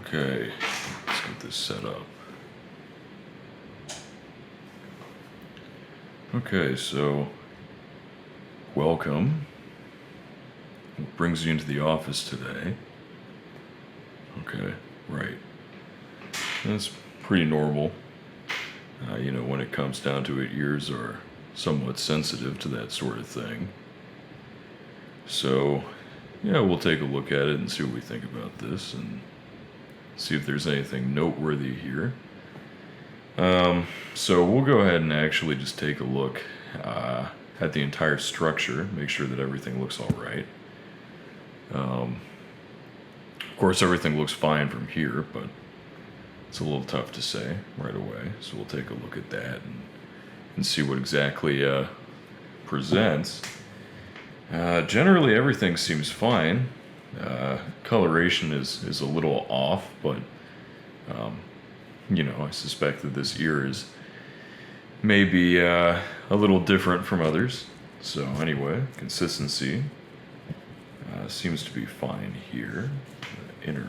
Okay, let's get this set up. Okay, so welcome. What brings you into the office today? Okay, right. That's pretty normal. When it comes down to it, ears are somewhat sensitive to that sort of thing. So, yeah, we'll take a look at it and see what we think about this and see if there's anything noteworthy here. So we'll go ahead and actually just take a look at the entire structure, make sure that everything looks all right. Of course, everything looks fine from here, but it's a little tough to say right away. So we'll take a look at that and see what exactly presents. Generally, everything seems fine. Coloration is a little off, but I suspect that this ear is maybe a little different from others. So anyway, consistency seems to be fine here. Inner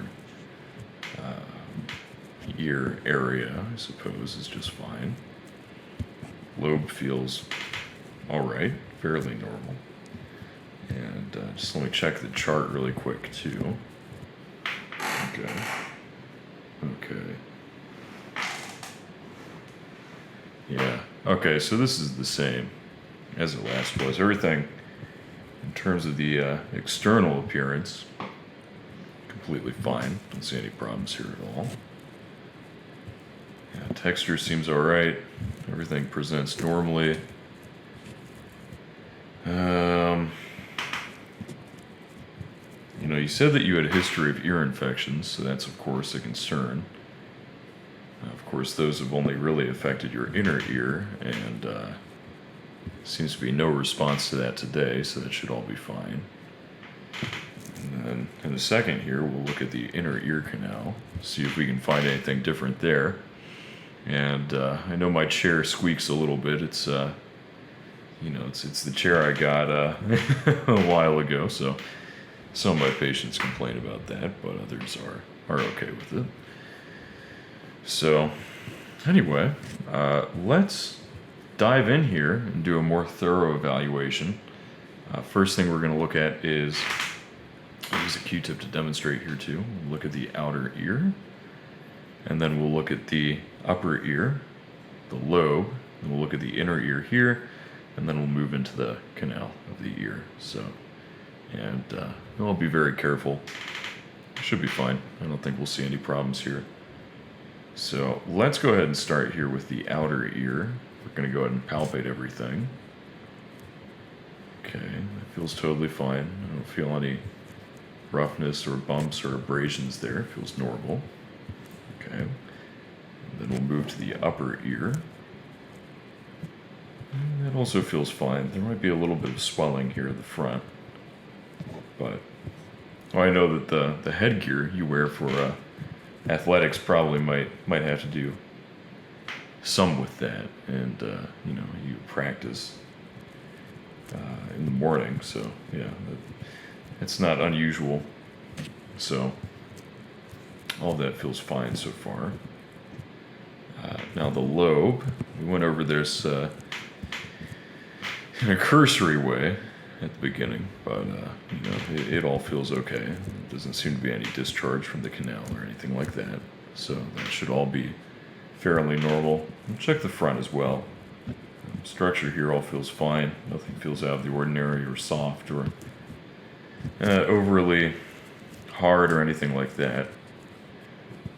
ear area, I suppose, is just fine. Lobe feels all right, fairly normal. And just let me check the chart really quick too. Okay. Yeah. Okay, so this is the same as it last was. Everything in terms of the external appearance, completely fine. Don't see any problems here at all. Yeah, texture seems alright. Everything presents normally. You said that you had a history of ear infections, so that's of course a concern. Of course, those have only really affected your inner ear, and seems to be no response to that today, so that should all be fine. And then in a second here, we'll look at the inner ear canal, see if we can find anything different there. And I know my chair squeaks a little bit. It's it's the chair I got a while ago, so some of my patients complain about that, but others are okay with it. So, anyway, let's dive in here and do a more thorough evaluation. First thing we're going to look at is, I'll use a Q-tip to demonstrate here too. We'll look at the outer ear, and then we'll look at the upper ear, the lobe, and we'll look at the inner ear here, and then we'll move into the canal of the ear. So, and I'll be very careful. Should be fine. I don't think we'll see any problems here. So let's go ahead and start here with the outer ear. We're going to go ahead and palpate everything. Okay, that feels totally fine. I don't feel any roughness or bumps or abrasions there. It feels normal. Okay, and then we'll move to the upper ear. And that also feels fine. There might be a little bit of swelling here at the front, but I know that the headgear you wear for athletics probably might have to do some with that, and you practice in the morning, so yeah, it's not unusual. So all that feels fine so far. Now the lobe, we went over this in a cursory way at the beginning, but it all feels okay. It doesn't seem to be any discharge from the canal or anything like that, so that should all be fairly normal. We'll check the front as well. Structure here all feels fine. Nothing feels out of the ordinary or soft or overly hard or anything like that.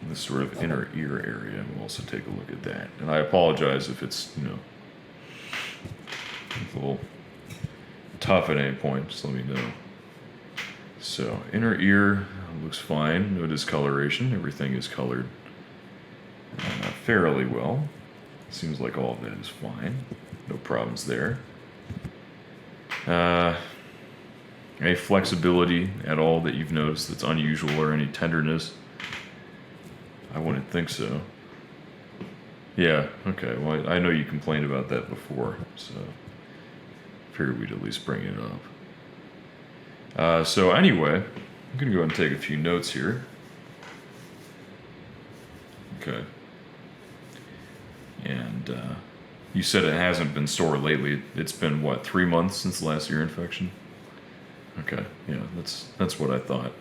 This sort of inner ear area, we'll also take a look at that. And I apologize if it's a little tough at any point, just let me know. So inner ear looks fine, no discoloration, everything is colored fairly well. Seems like all of that is fine, no problems there. Any flexibility at all that you've noticed that's unusual, or any tenderness? I wouldn't think so. Yeah, okay, well I know you complained about that before, so figured we'd at least bring it up. So anyway, I'm going to go ahead and take a few notes here. Okay. And you said it hasn't been sore lately. It's been, what, 3 months since the last ear infection? Okay, yeah, that's what I thought.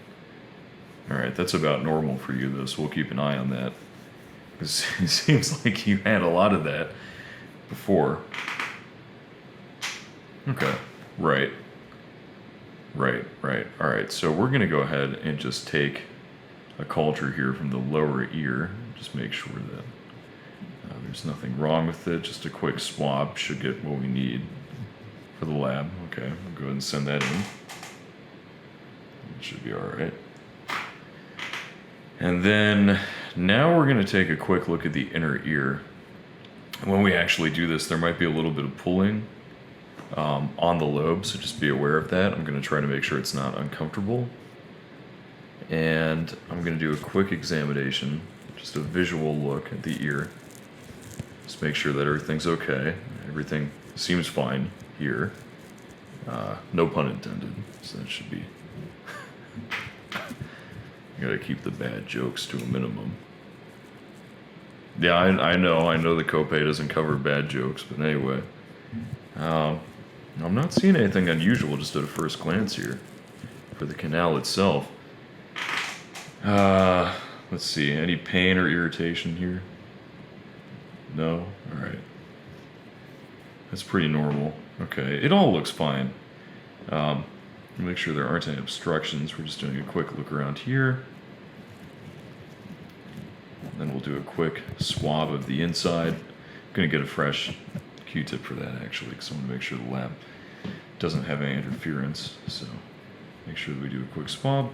All right, that's about normal for you, though, so we'll keep an eye on that. 'Cause it seems like you had a lot of that before. Okay, right. All right, so we're going to go ahead and just take a culture here from the lower ear. Just make sure that there's nothing wrong with it. Just a quick swab should get what we need for the lab. Okay, I'll go ahead and send that in. It should be all right. And then now we're going to take a quick look at the inner ear. When we actually do this, there might be a little bit of pulling on the lobe, so just be aware of that. I'm going to try to make sure it's not uncomfortable. And I'm going to do a quick examination, just a visual look at the ear. Just make sure that everything's okay. Everything seems fine here. No pun intended, so that should be... You gotta keep the bad jokes to a minimum. Yeah, I know the copay doesn't cover bad jokes, but anyway. I'm not seeing anything unusual just at a first glance here for the canal itself. Let's see, any pain or irritation here? No? Alright. That's pretty normal. Okay, it all looks fine. Make sure there aren't any obstructions. We're just doing a quick look around here. Then we'll do a quick swab of the inside. I'm going to get a fresh Q-tip for that, actually, because I want to make sure the lab doesn't have any interference. So make sure that we do a quick swab.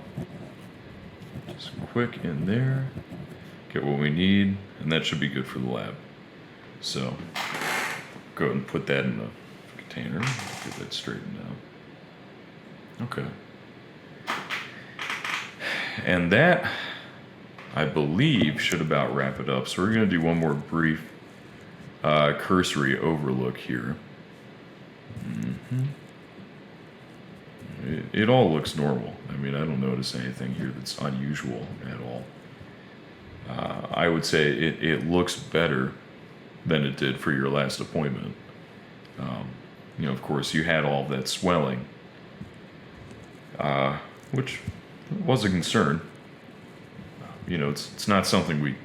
Just quick in there. Get what we need, and that should be good for the lab. So go ahead and put that in the container. Get that straightened out. Okay. And that, I believe, should about wrap it up. So we're going to do one more brief cursory overlook here. It all looks normal. I mean, I don't notice anything here that's unusual at all. I would say it looks better than it did for your last appointment. Of course, you had all that swelling, which was a concern. It's not something we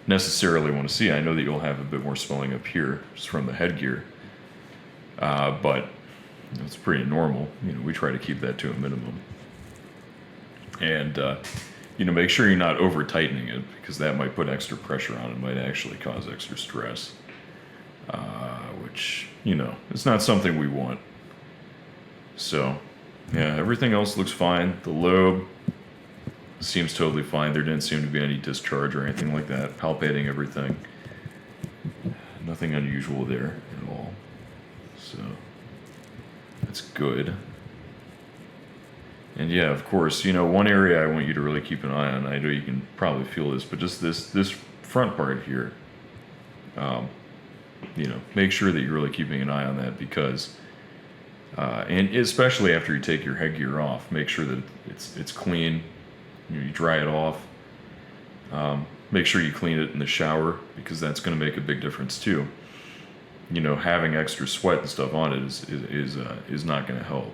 necessarily want to see. I know that you'll have a bit more swelling up here just from the headgear, but it's pretty normal. We try to keep that to a minimum. And, make sure you're not over tightening it, because that might put extra pressure on it, might actually cause extra stress, which, it's not something we want. So, yeah, everything else looks fine. The lobe seems totally fine. There didn't seem to be any discharge or anything like that. Palpating everything. Nothing unusual there at all. So, that's good. And yeah, of course, one area I want you to really keep an eye on, I know you can probably feel this, but just this front part here, make sure that you're really keeping an eye on that, because, and especially after you take your headgear off, make sure that it's clean. You dry it off. Make sure you clean it in the shower, because that's going to make a big difference too. Having extra sweat and stuff on it is not going to help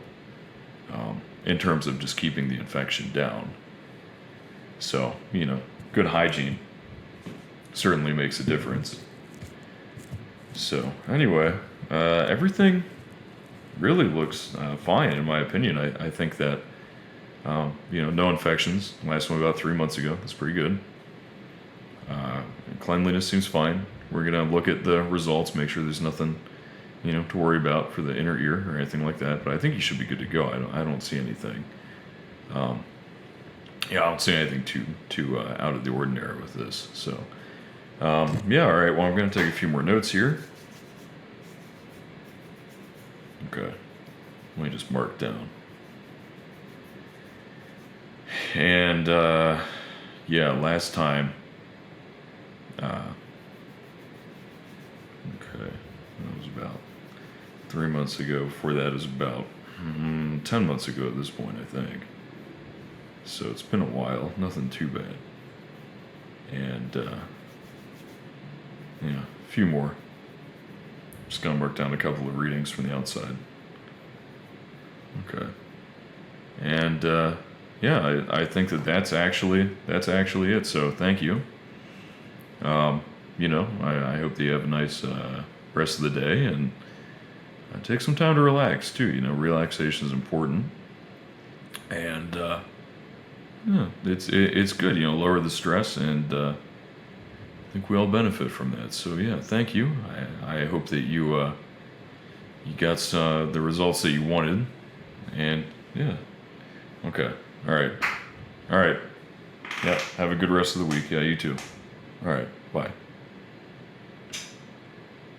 in terms of just keeping the infection down. So, good hygiene certainly makes a difference. So, anyway, everything really looks fine in my opinion. I think that, no infections. Last one about 3 months ago. That's pretty good. Cleanliness seems fine. We're going to look at the results, make sure there's nothing, to worry about for the inner ear or anything like that. But I think you should be good to go. I don't see anything. I don't see anything too out of the ordinary with this. So, all right. Well, I'm going to take a few more notes here. Okay. Let me just mark down. And, last time, that was about 3 months ago. Before that is about 10 months ago at this point, I think. So it's been a while, nothing too bad. And, Yeah, a few more. Just gonna mark down a couple of readings from the outside. Okay. And yeah, I think that's actually it. So thank you. I hope that you have a nice rest of the day, and take some time to relax too. Relaxation is important, and yeah, it's good. Lower the stress, and I think we all benefit from that. So yeah, thank you. I hope that you got the results that you wanted, and yeah, okay, all right, all right, yeah. Have a good rest of the week. Yeah, you too. All right, bye.